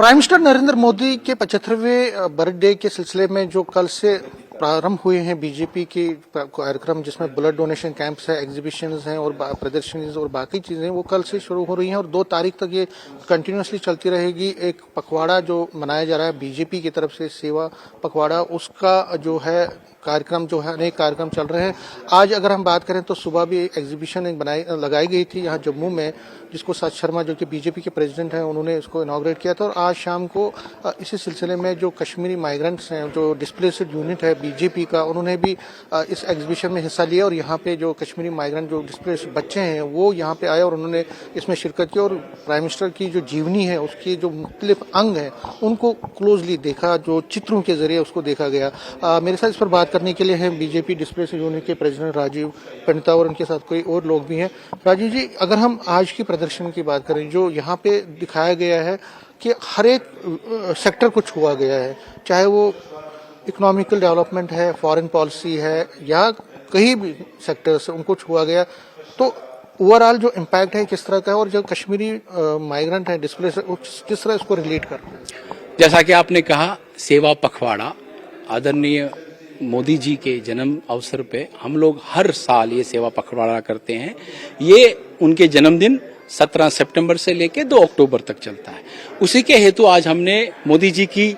Prime minister Narendra Modi के 75वें birthday के सिलसिले में जो कल से प्रारंभ हुए हैं बीजेपी के कार्यक्रम, जिसमें ब्लड डोनेशन कैंप्स है, एग्जीबिशंस हैं और प्रदर्शनी और बाकी चीजें वो कल से शुरू हो रही हैं और 2 तारीख तक ये कंटिन्यूसली चलती रहेगी। एक पखवाड़ा जो मनाया जा रहा है बीजेपी की तरफ से, सेवा पखवाड़ा, उसका जो है कार्यक्रम जो है, अनेक कार्यक्रम चल रहे हैं। आज अगर हम बात करें तो सुबह भी एक एग्जीबिशन लगाई गई थी यहाँ जम्मू में, जिसको सच शर्मा जो कि बीजेपी के प्रेसिडेंट हैं उन्होंने इसको इनॉग्रेट किया था। और आज शाम को इसी सिलसिले में जो कश्मीरी माइग्रेंट्स हैं, जो डिस्प्लेस्ड यूनिट है बीजेपी का, उन्होंने भी इस एग्जीबिशन में हिस्सा लिया और यहाँ पे जो कश्मीरी माइग्रेंट जो डिस्प्लेस्ड बच्चे हैं वो यहाँ पे आए और उन्होंने इसमें शिरकत की और प्राइम मिनिस्टर की जो जीवनी है उसकी जो मुख्तलिफ अंग हैं उनको क्लोजली देखा, जो चित्रों के जरिए उसको देखा गया। मेरे साथ इस पर बात करने के लिए हैं बीजेपी डिस्प्लेस्ड यूनिट के प्रेसिडेंट राजीव पंडिता और उनके साथ कोई और लोग भी हैं। राजीव जी, अगर हम आज की प्रदर्शन की बात करें, जो यहाँ पे दिखाया गया है कि हर एक सेक्टर को छुआ गया है, चाहे वो इकोनॉमिकल डेवलपमेंट है, फॉरेन पॉलिसी है या कहीं भी सेक्टर से उनको छुआ गया, तो ओवरऑल जो इम्पैक्ट है किस तरह का है और जो कश्मीरी माइग्रेंट है डिस्प्लेस, किस तरह इसको रिलेट कर रहे हैं? जैसा कि आपने कहा, सेवा पखवाड़ा आदरणीय मोदी जी के जन्म अवसर पे हम लोग हर साल ये सेवा पखवाड़ा करते हैं। ये उनके जन्मदिन 17 सितंबर से लेकर 2 अक्टूबर तक चलता है। उसी के हेतु आज हमने मोदी जी की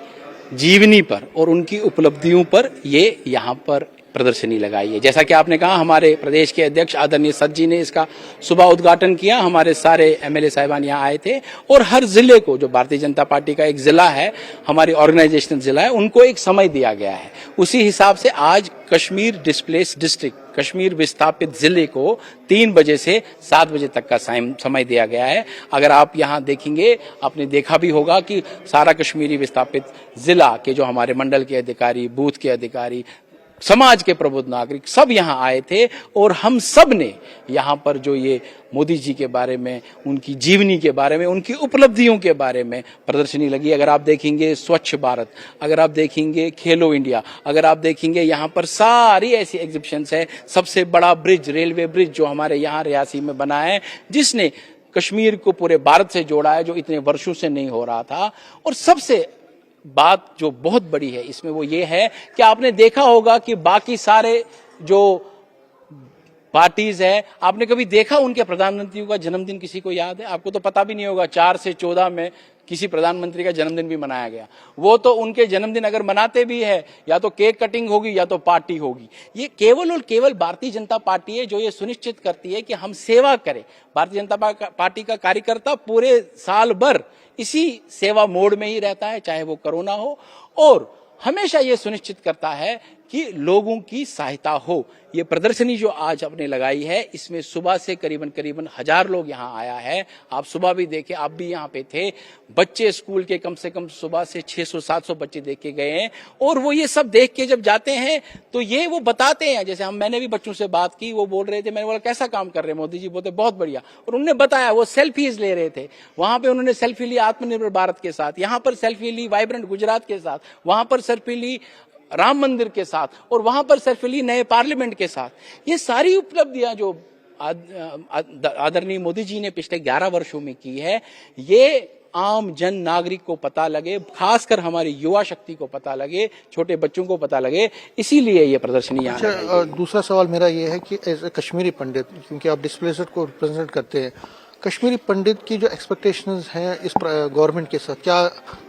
जीवनी पर और उनकी उपलब्धियों पर ये यहाँ पर प्रदर्शनी लगाई है। जैसा कि आपने कहा, हमारे प्रदेश के अध्यक्ष आदरणीय सत जी ने इसका सुबह उद्घाटन किया। हमारे सारे एमएलए साहिबान यहाँ आए थे और हर जिले को, जो भारतीय जनता पार्टी का एक जिला है, हमारी ऑर्गेनाइजेशनल जिला है, उनको एक समय दिया गया है। उसी हिसाब से आज कश्मीर डिस्प्लेस डिस्ट्रिक्ट, कश्मीर विस्थापित जिले को 3 बजे से 7 बजे तक का समय दिया गया है। अगर आप यहाँ देखेंगे, आपने देखा भी होगा कि सारा कश्मीरी विस्थापित जिला के जो हमारे मंडल के अधिकारी, बूथ के अधिकारी, समाज के प्रबुद्ध नागरिक सब यहाँ आए थे और हम सब ने यहाँ पर जो ये मोदी जी के बारे में, उनकी जीवनी के बारे में, उनकी उपलब्धियों के बारे में प्रदर्शनी लगी। अगर आप देखेंगे स्वच्छ भारत, अगर आप देखेंगे खेलो इंडिया, अगर आप देखेंगे यहाँ पर सारी ऐसी एग्जीबिशंस है। सबसे बड़ा ब्रिज, रेलवे ब्रिज जो हमारे यहाँ रियासी में बना है, जिसने कश्मीर को पूरे भारत से जोड़ा है, जो इतने वर्षों से नहीं हो रहा था। और सबसे बात जो बहुत बड़ी है इसमें वो ये है कि आपने देखा होगा कि बाकी सारे जो पार्टीज है, आपने कभी देखा उनके प्रधानमंत्रियों का जन्मदिन किसी को याद है? आपको तो पता भी नहीं होगा 4 से 14 में किसी प्रधानमंत्री का जन्मदिन भी मनाया गया। वो तो उनके जन्मदिन अगर मनाते भी है, या तो केक कटिंग होगी या तो पार्टी होगी। ये केवल और केवल भारतीय जनता पार्टी है जो ये सुनिश्चित करती है कि हम सेवा करें। भारतीय जनता पार्टी का कार्यकर्ता पूरे साल भर इसी सेवा मोड में ही रहता है, चाहे वो कोरोना हो, और हमेशा ये सुनिश्चित करता है कि लोगों की सहायता हो। ये प्रदर्शनी जो आज आपने लगाई है, इसमें सुबह से करीबन 1000 लोग यहाँ आया है। आप सुबह भी देखे, आप भी यहाँ पे थे। बच्चे स्कूल के कम से कम सुबह से 600-700 बच्चे देख के गए हैं और वो ये सब देख के जब जाते हैं तो ये वो बताते हैं। जैसे मैंने भी बच्चों से बात की, वो बोल रहे थे, मैंने बोला कैसा काम कर रहे हैं मोदी जी? बोलते बहुत बढ़िया। और उन्होंने बताया, वो सेल्फीज ले रहे थे। वहां पे उन्होंने सेल्फी ली आत्मनिर्भर भारत के साथ, यहाँ पर सेल्फी ली वाइब्रेंट गुजरात के साथ, वहां पर सेल्फी ली राम मंदिर के साथ, और वहां पर सेल्फी ली नए पार्लियामेंट के साथ। ये सारी उपलब्धियां जो आदरणीय मोदी जी ने पिछले 11 वर्षों में की है, ये आम जन नागरिक को पता लगे, खासकर हमारी युवा शक्ति को पता लगे, छोटे बच्चों को पता लगे, इसीलिए ये प्रदर्शनी यहाँ। अच्छा, दूसरा सवाल मेरा ये है कि एज ए कश्मीरी पंडित, क्योंकि आप डिस्प्लेस्ड को रिप्रेजेंट करते हैं, कश्मीरी पंडित की जो एक्सपेक्टेशंस हैं इस गवर्नमेंट के साथ, क्या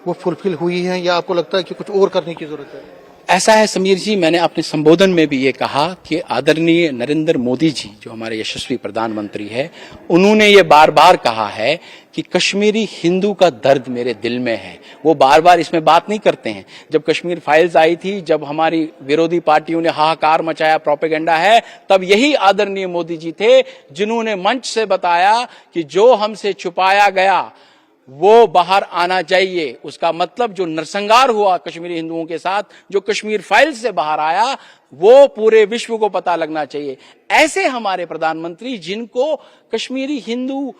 वो फुलफिल हुई हैं या आपको लगता है कि कुछ और करने की जरूरत है? ऐसा है समीर जी, मैंने अपने संबोधन में भी ये कहा कि आदरणीय नरेंद्र मोदी जी जो हमारे यशस्वी प्रधानमंत्री है, उन्होंने ये बार बार कहा है कि कश्मीरी हिंदू का दर्द मेरे दिल में है। वो बार बार इसमें बात नहीं करते हैं। जब कश्मीर फाइल्स आई थी, जब हमारी विरोधी पार्टियों ने हाहाकार मचाया, प्रोपेगेंडा है, तब यही आदरणीय मोदी जी थे जिन्होंने मंच से बताया कि जो हमसे छुपाया गया वो बाहर आना चाहिए। उसका मतलब जो नरसंहार हुआ कश्मीरी हिंदुओं के साथ, जो कश्मीर फाइल से बाहर आया, वो पूरे विश्व को पता लगना चाहिए। ऐसे हमारे प्रधानमंत्री, जिनको कश्मीरी हिंदू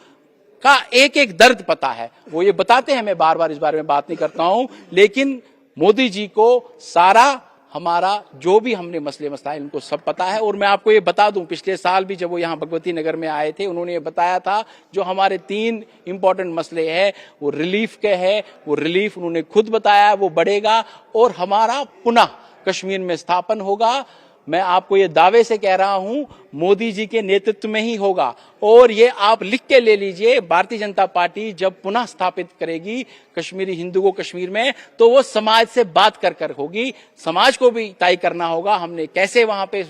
का एक एक दर्द पता है, वो ये बताते हैं। मैं बार बार इस बारे में बात नहीं करता हूं, लेकिन मोदी जी को सारा हमारा जो भी हमने मसले मसाइल उनको सब पता है। और मैं आपको ये बता दूं, पिछले साल भी जब वो यहाँ भगवती नगर में आए थे, उन्होंने ये बताया था जो हमारे 3 इंपॉर्टेंट मसले हैं वो रिलीफ के हैं, वो रिलीफ उन्होंने खुद बताया वो बढ़ेगा और हमारा पुनः कश्मीर में स्थापन होगा। मैं आपको ये दावे से कह रहा हूं मोदी जी के नेतृत्व में ही होगा। और ये आप लिख के ले लीजिए, भारतीय जनता पार्टी जब पुनः स्थापित करेगी कश्मीरी हिंदू को कश्मीर में, तो वो समाज से बात कर कर होगी। समाज को भी तय करना होगा हमने कैसे वहां पे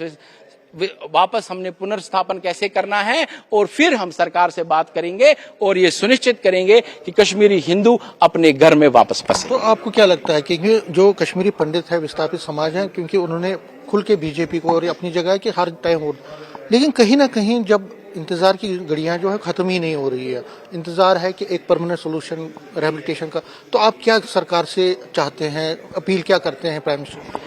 वापस हमने पुनर्स्थापन कैसे करना है, और फिर हम सरकार से बात करेंगे और ये सुनिश्चित करेंगे कि कश्मीरी हिंदू अपने घर में वापस बसे। तो आपको क्या लगता है कि जो कश्मीरी पंडित है, विस्थापित समाज है, क्योंकि उन्होंने खुल के बीजेपी को और अपनी जगह की हर टाइम हो, लेकिन कहीं ना कहीं जब इंतजार की घड़ियां जो है खत्म ही नहीं हो रही है, इंतजार है कि एक परमानेंट सोल्यूशन रिहेबिलिटेशन का, तो आप क्या सरकार से चाहते हैं, अपील क्या करते हैं प्राइम मिनिस्टर?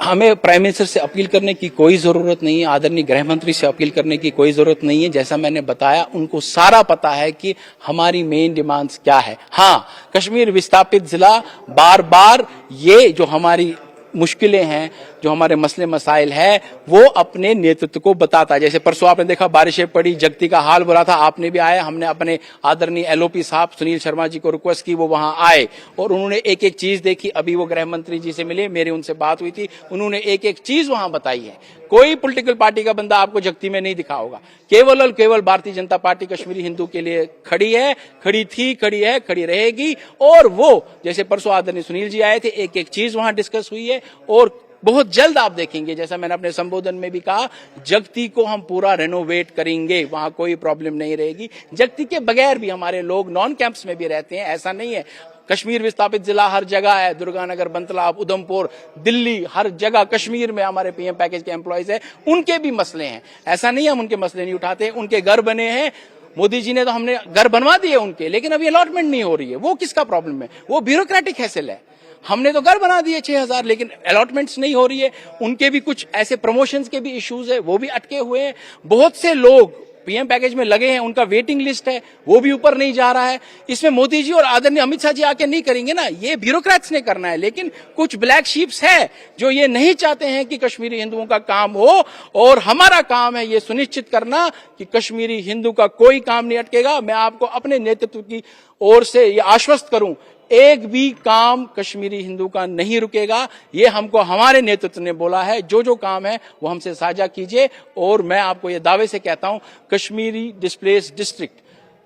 हमें प्राइम मिनिस्टर से अपील करने की कोई जरूरत नहीं है, आदरणीय गृह मंत्री से अपील करने की कोई जरूरत नहीं है। जैसा मैंने बताया, उनको सारा पता है कि हमारी मेन डिमांड्स क्या है। हाँ, कश्मीर विस्थापित जिला बार बार ये जो हमारी मुश्किलें हैं, जो हमारे मसले मसाइल है, वो अपने नेतृत्व को बताता है। जैसे परसों आपने देखा बारिशें पड़ी, जगती का हाल बुरा था, आपने भी आया, हमने अपने आदरणीय एलओपी साहब सुनील शर्मा जी को रिक्वेस्ट की, वो वहां आए और उन्होंने एक एक चीज देखी। अभी वो गृह मंत्री जी से मिले, मेरी उनसे बात हुई थी, उन्होंने एक एक चीज वहां बताई है। कोई पॉलिटिकल पार्टी का बंदा आपको जगती में नहीं दिखा होगा, केवल और केवल भारतीय जनता पार्टी कश्मीरी हिंदू के लिए खड़ी है, खड़ी थी, खड़ी है, खड़ी रहेगी। और वो जैसे परसों आदरणीय सुनील जी आए थे, एक एक चीज वहां डिस्कस हुई है और बहुत जल्द आप देखेंगे, जैसा मैंने अपने संबोधन में भी कहा, जगती को हम पूरा रेनोवेट करेंगे, वहां कोई प्रॉब्लम नहीं रहेगी। जगती के बगैर भी हमारे लोग नॉन कैंप्स में भी रहते हैं, ऐसा नहीं है। कश्मीर विस्थापित जिला हर जगह है, दुर्गानगर, बंतलाब, उधमपुर, दिल्ली, हर जगह कश्मीर में हमारे पीएम पैकेज के एम्प्लॉयज है, उनके भी मसले हैं। ऐसा नहीं है हम उनके मसले नहीं उठाते, उनके घर बने हैं। मोदी जी ने तो हमने घर बनवा दिए उनके, लेकिन अभी अलॉटमेंट नहीं हो रही है। वो किसका प्रॉब्लम है? वो ब्यूरोक्रेटिक हैसल है। हमने तो घर बना दिए 6000, लेकिन अलॉटमेंट्स नहीं हो रही है। उनके भी कुछ ऐसे प्रमोशंस के भी इश्यूज है, वो भी अटके हुए हैं। बहुत से लोग पीएम पैकेज में लगे हैं, उनका वेटिंग लिस्ट है, वो भी ऊपर नहीं जा रहा है। इसमें मोदी जी और आदरणीय अमित शाह जी आके नहीं करेंगे ना, ये ब्यूरोक्रेट्स ने करना है। लेकिन कुछ ब्लैक शीप्स है जो ये नहीं चाहते हैं कि कश्मीरी हिंदुओं का काम हो, और हमारा काम है ये सुनिश्चित करना कि कश्मीरी हिंदू का कोई काम नहीं अटकेगा। मैं आपको अपने नेतृत्व की ओर से ये आश्वस्त करूं, एक भी काम कश्मीरी हिंदू का नहीं रुकेगा। ये हमको हमारे नेतृत्व ने बोला है, जो जो काम है वो हमसे साझा कीजिए। और मैं आपको ये दावे से कहता हूं, कश्मीरी डिस्प्लेस्ड डिस्ट्रिक्ट,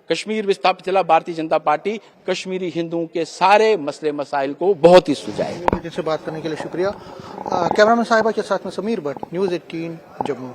कश्मीर विस्थापित जिला भारतीय जनता पार्टी कश्मीरी हिंदुओं के सारे मसले मसाइल को बहुत ही सुलझाएगी। जिनसे बात करने के लिए शुक्रिया। कैमरामैन साहिबा के साथ में समीर भट्ट, न्यूज़ 18 जम्मू।